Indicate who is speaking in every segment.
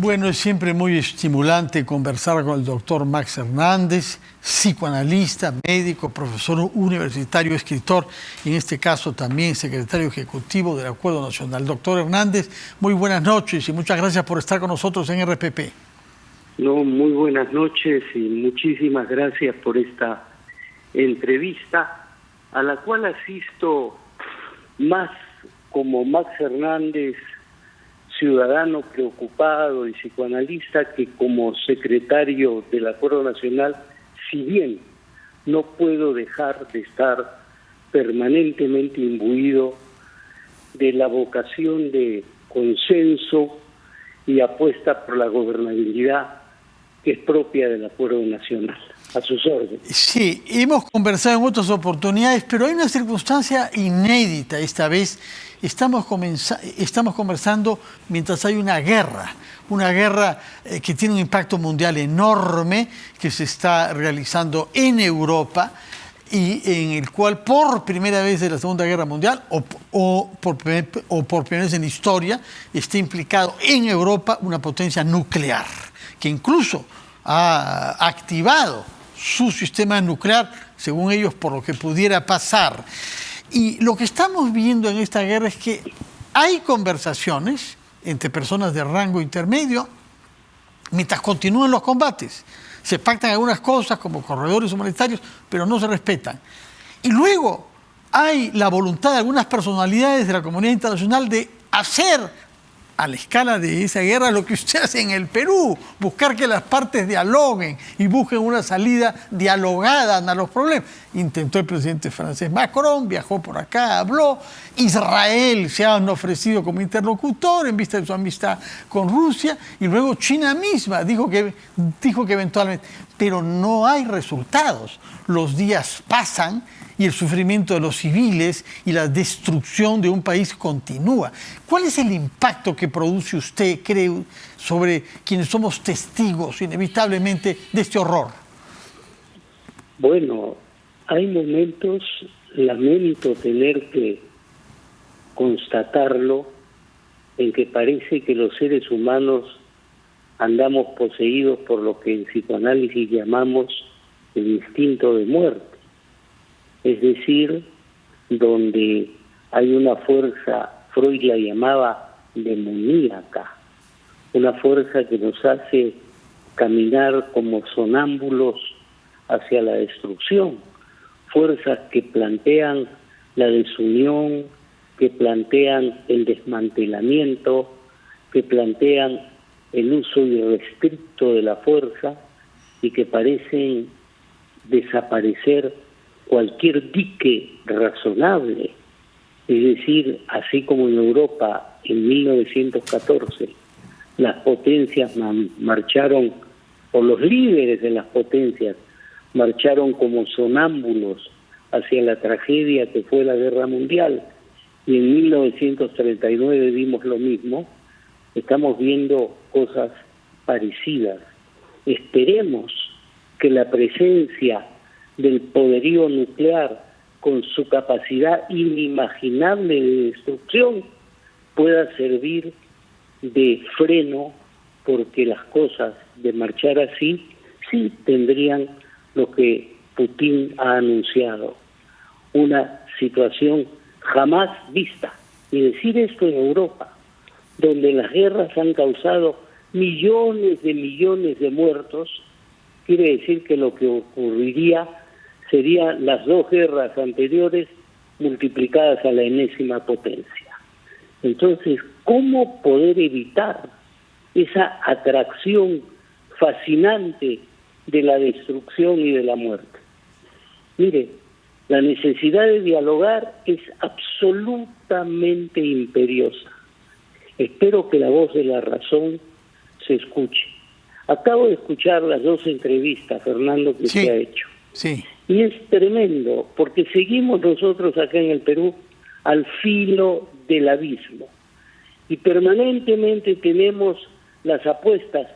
Speaker 1: Bueno, es siempre muy estimulante conversar con el doctor Max Hernández, psicoanalista, médico, profesor universitario, escritor, y en este caso también secretario ejecutivo del Acuerdo Nacional. Doctor Hernández, muy buenas noches y muchas gracias por estar con nosotros en RPP.
Speaker 2: No, muy buenas noches y muchísimas gracias por esta entrevista, a la cual asisto más como Max Hernández, ciudadano preocupado y psicoanalista, que como secretario del Acuerdo Nacional, si bien no puedo dejar de estar permanentemente imbuido de la vocación de consenso y apuesta por la gobernabilidad que es propia del Acuerdo Nacional. A sus órdenes.
Speaker 1: Sí, hemos conversado en otras oportunidades, pero hay una circunstancia inédita esta vez. Estamos conversando mientras hay una guerra que tiene un impacto mundial enorme, que se está realizando en Europa y en el cual por primera vez de la Segunda Guerra Mundial o por primera vez en la historia está implicado en Europa una potencia nuclear que incluso ha activado su sistema nuclear, según ellos, por lo que pudiera pasar. Y lo que estamos viendo en esta guerra es que hay conversaciones entre personas de rango intermedio mientras continúan los combates. Se pactan algunas cosas como corredores humanitarios, pero no se respetan. Y luego hay la voluntad de algunas personalidades de la comunidad internacional de hacer a la escala de esa guerra lo que usted hace en el Perú, buscar que las partes dialoguen y busquen una salida dialogada a los problemas. Intentó el presidente francés Macron, viajó por acá, habló. Israel se han ofrecido como interlocutor en vista de su amistad con Rusia, y luego China misma dijo que eventualmente, pero no hay resultados. Los días pasan y el sufrimiento de los civiles y la destrucción de un país continúa. ¿Cuál es el impacto que produce usted, cree, sobre quienes somos testigos inevitablemente de este horror?
Speaker 2: Bueno, hay momentos, lamento tener que constatarlo, en que parece que los seres humanos andamos poseídos por lo que en psicoanálisis llamamos el instinto de muerte. Es decir, donde hay una fuerza, Freud la llamaba demoníaca, una fuerza que nos hace caminar como sonámbulos hacia la destrucción, fuerzas que plantean la desunión, que plantean el desmantelamiento, que plantean el uso irrestricto de la fuerza y que parecen desaparecer cualquier dique razonable. Es decir, así como en Europa en 1914 las potencias marcharon, o los líderes de las potencias marcharon como sonámbulos hacia la tragedia que fue la Guerra Mundial, y en 1939 vimos lo mismo, estamos viendo cosas parecidas. Esperemos que la presencia del poderío nuclear, con su capacidad inimaginable de destrucción, pueda servir de freno, porque las cosas de marchar así sí tendrían lo que Putin ha anunciado, una situación jamás vista. Y decir esto en Europa, donde las guerras han causado millones de muertos, quiere decir que lo que ocurriría serían las dos guerras anteriores multiplicadas a la enésima potencia. Entonces, ¿cómo poder evitar esa atracción fascinante de la destrucción y de la muerte? Mire, la necesidad de dialogar es absolutamente imperiosa. Espero que la voz de la razón se escuche. Acabo de escuchar las dos entrevistas, Fernando, que se ha hecho.
Speaker 1: Sí.
Speaker 2: Y es tremendo, porque seguimos nosotros acá en el Perú al filo del abismo. Y permanentemente tenemos las apuestas.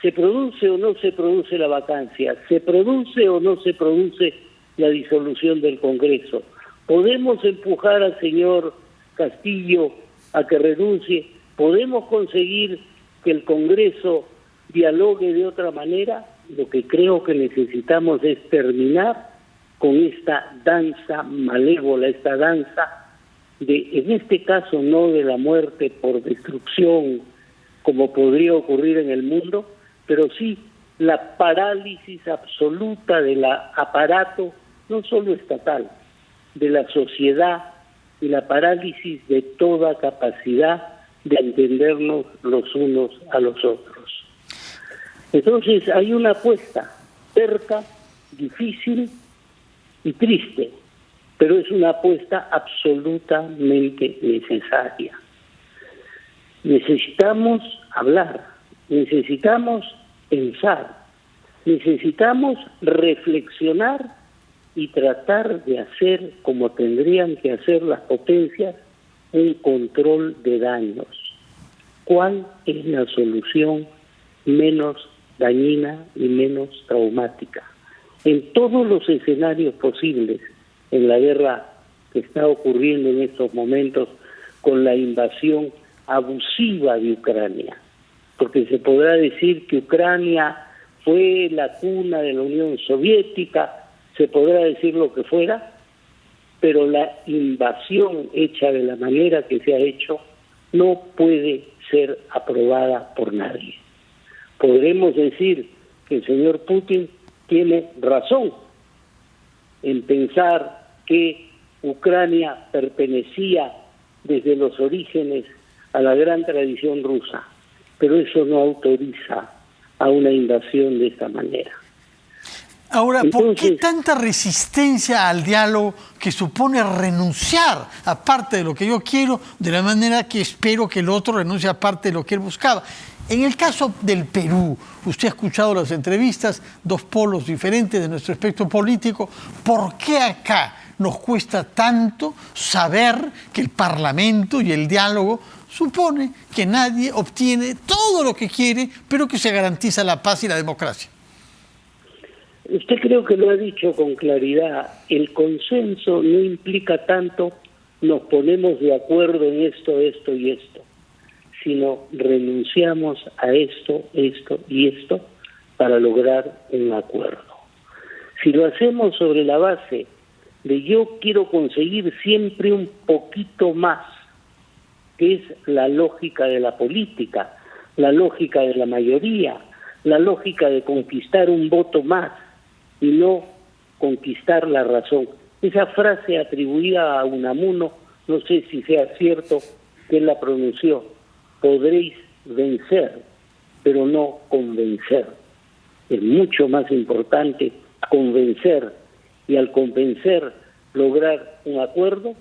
Speaker 2: ¿Se produce o no se produce la vacancia? ¿Se produce o no se produce la disolución del Congreso? ¿Podemos empujar al señor Castillo a que renuncie? ¿Podemos conseguir que el Congreso dialogue de otra manera. Lo que creo que necesitamos es terminar con esta danza malévola, esta danza de, en este caso no de la muerte por destrucción, como podría ocurrir en el mundo, pero sí la parálisis absoluta del aparato, no solo estatal, de la sociedad, y la parálisis de toda capacidad de entendernos los unos a los otros. Entonces hay una apuesta cerca, difícil y triste, pero es una apuesta absolutamente necesaria. Necesitamos hablar, necesitamos pensar, necesitamos reflexionar y tratar de hacer, como tendrían que hacer las potencias, un control de daños. ¿Cuál es la solución menos dañina y menos traumática? En todos los escenarios posibles, en la guerra que está ocurriendo en estos momentos con la invasión abusiva de Ucrania, porque se podrá decir que Ucrania fue la cuna de la Unión Soviética, se podrá decir lo que fuera, pero la invasión hecha de la manera que se ha hecho no puede ser aprobada por nadie. Podremos decir que el señor Putin tiene razón en pensar que Ucrania pertenecía desde los orígenes a la gran tradición rusa, pero eso no autoriza a una invasión de esta manera.
Speaker 1: Ahora, ¿por qué tanta resistencia al diálogo que supone renunciar a parte de lo que yo quiero de la manera que espero que el otro renuncie a parte de lo que él buscaba? En el caso del Perú, usted ha escuchado las entrevistas, dos polos diferentes de nuestro espectro político. ¿Por qué acá nos cuesta tanto saber que el Parlamento y el diálogo supone que nadie obtiene todo lo que quiere, pero que se garantiza la paz y la democracia?
Speaker 2: Usted creo que lo ha dicho con claridad. El consenso no implica tanto nos ponemos de acuerdo en esto, esto y esto, sino renunciamos a esto, esto y esto para lograr un acuerdo. Si lo hacemos sobre la base de yo quiero conseguir siempre un poquito más, que es la lógica de la política, la lógica de la mayoría, la lógica de conquistar un voto más y no conquistar la razón. Esa frase atribuida a Unamuno, no sé si sea cierto que él la pronunció: podréis vencer, pero no convencer. Es mucho más importante convencer, y al convencer lograr un acuerdo,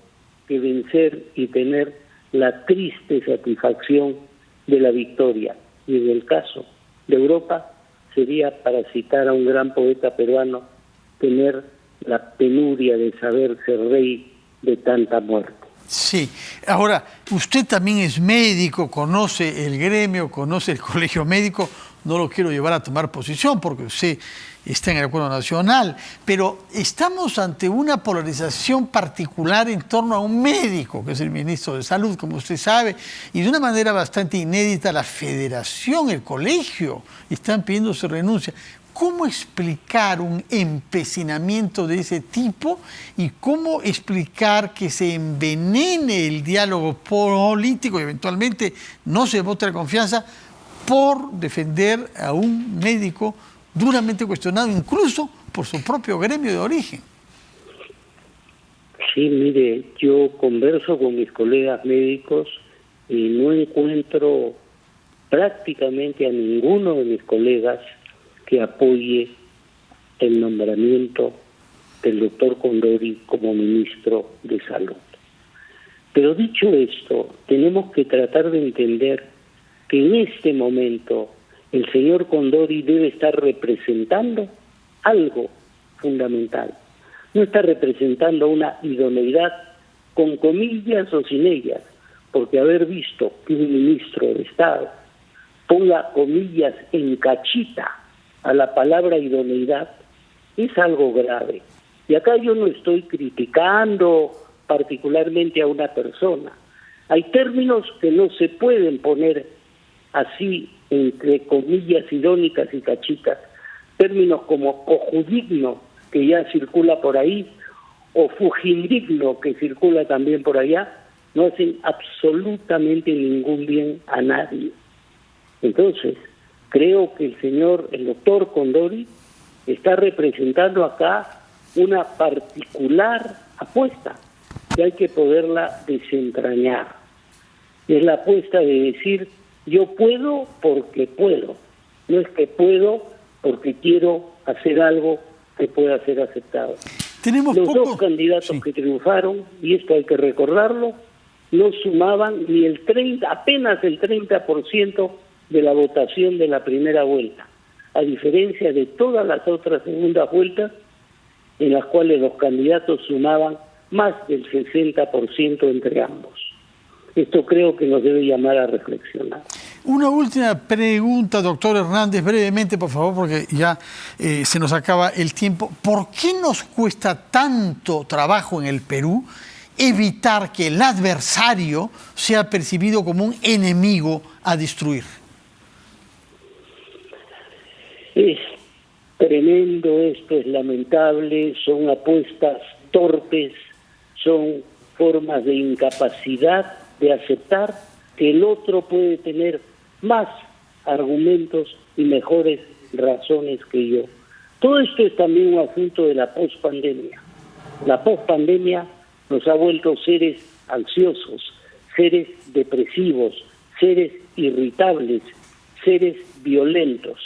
Speaker 2: que vencer y tener la triste satisfacción de la victoria. Y en el caso de Europa sería, para citar a un gran poeta peruano, tener la penuria de saber ser rey de tanta muerte.
Speaker 1: Sí. Ahora, usted también es médico, conoce el gremio, conoce el colegio médico. No lo quiero llevar a tomar posición porque usted está en el acuerdo nacional, pero estamos ante una polarización particular en torno a un médico, que es el ministro de Salud, como usted sabe, y de una manera bastante inédita la federación, el colegio, están pidiendo su renuncia. ¿Cómo explicar un empecinamiento de ese tipo y cómo explicar que se envenene el diálogo político y eventualmente no se vote la confianza por defender a un médico duramente cuestionado incluso por su propio gremio de origen?
Speaker 2: Sí, mire, yo converso con mis colegas médicos y no encuentro prácticamente a ninguno de mis colegas que apoye el nombramiento del doctor Condori como ministro de Salud. Pero dicho esto, tenemos que tratar de entender que en este momento el señor Condori debe estar representando algo fundamental. No está representando una idoneidad con comillas o sin ellas, porque haber visto que un ministro de Estado ponga comillas en cachita a la palabra idoneidad es algo grave. Y acá yo no estoy criticando particularmente a una persona. Hay términos que no se pueden poner así, entre comillas irónicas y cachitas, términos como cojudigno, que ya circula por ahí, o fujindigno, que circula también por allá, no hacen absolutamente ningún bien a nadie. Entonces, creo que el doctor Condori, está representando acá una particular apuesta que hay que poderla desentrañar. Es la apuesta de decir, yo puedo porque puedo, no es que puedo porque quiero hacer algo que pueda ser aceptado. Los dos candidatos que triunfaron, y esto hay que recordarlo, no sumaban ni apenas el 30% de la votación de la primera vuelta, a diferencia de todas las otras segundas vueltas en las cuales los candidatos sumaban más del 60% entre ambos. Esto creo que nos debe llamar a reflexionar.
Speaker 1: Una última pregunta, doctor Hernández, brevemente, por favor, porque ya se nos acaba el tiempo. ¿Por qué nos cuesta tanto trabajo en el Perú evitar que el adversario sea percibido como un enemigo a destruir?
Speaker 2: Es tremendo esto, es lamentable, son apuestas torpes, son formas de incapacidad de aceptar que el otro puede tener más argumentos y mejores razones que yo. Todo esto es también un asunto de la pospandemia. La pospandemia nos ha vuelto seres ansiosos, seres depresivos, seres irritables, seres violentos.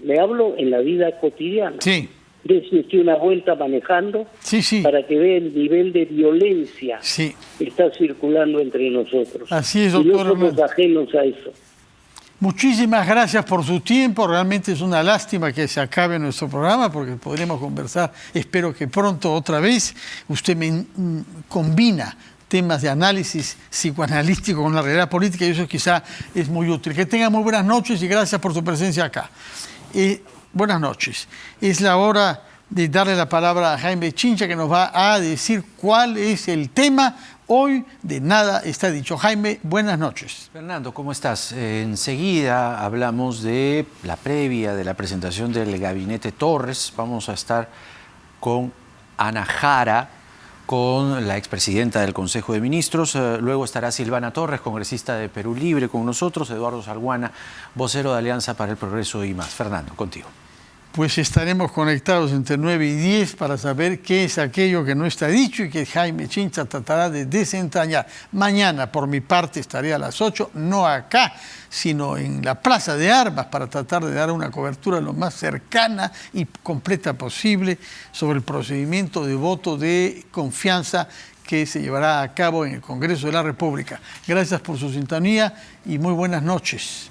Speaker 2: Le hablo en la vida cotidiana.
Speaker 1: Sí.
Speaker 2: Desde usted una vuelta manejando, para que vea el nivel de violencia que está circulando entre nosotros.
Speaker 1: Así es, doctor.
Speaker 2: Y no somos ajenos a eso.
Speaker 1: Muchísimas gracias por su tiempo. Realmente es una lástima que se acabe nuestro programa porque podremos conversar, espero que pronto otra vez. Usted combina temas de análisis psicoanalítico con la realidad política y eso quizá es muy útil. Que tenga muy buenas noches y gracias por su presencia acá. Buenas noches. Es la hora de darle la palabra a Jaime Chincha, que nos va a decir cuál es el tema. Hoy de nada está dicho. Jaime, buenas noches.
Speaker 3: Fernando, ¿cómo estás? Enseguida hablamos de la previa de la presentación del gabinete Torres. Vamos a estar con Ana Jara, con la expresidenta del Consejo de Ministros. Luego estará Silvana Torres, congresista de Perú Libre, con nosotros. Eduardo Salguana, vocero de Alianza para el Progreso y más. Fernando, contigo.
Speaker 1: Pues estaremos conectados entre 9 y 10 para saber qué es aquello que no está dicho y que Jaime Chincha tratará de desentrañar. Mañana, por mi parte, estaré a las 8, no acá, sino en la Plaza de Armas, para tratar de dar una cobertura lo más cercana y completa posible sobre el procedimiento de voto de confianza que se llevará a cabo en el Congreso de la República. Gracias por su sintonía y muy buenas noches.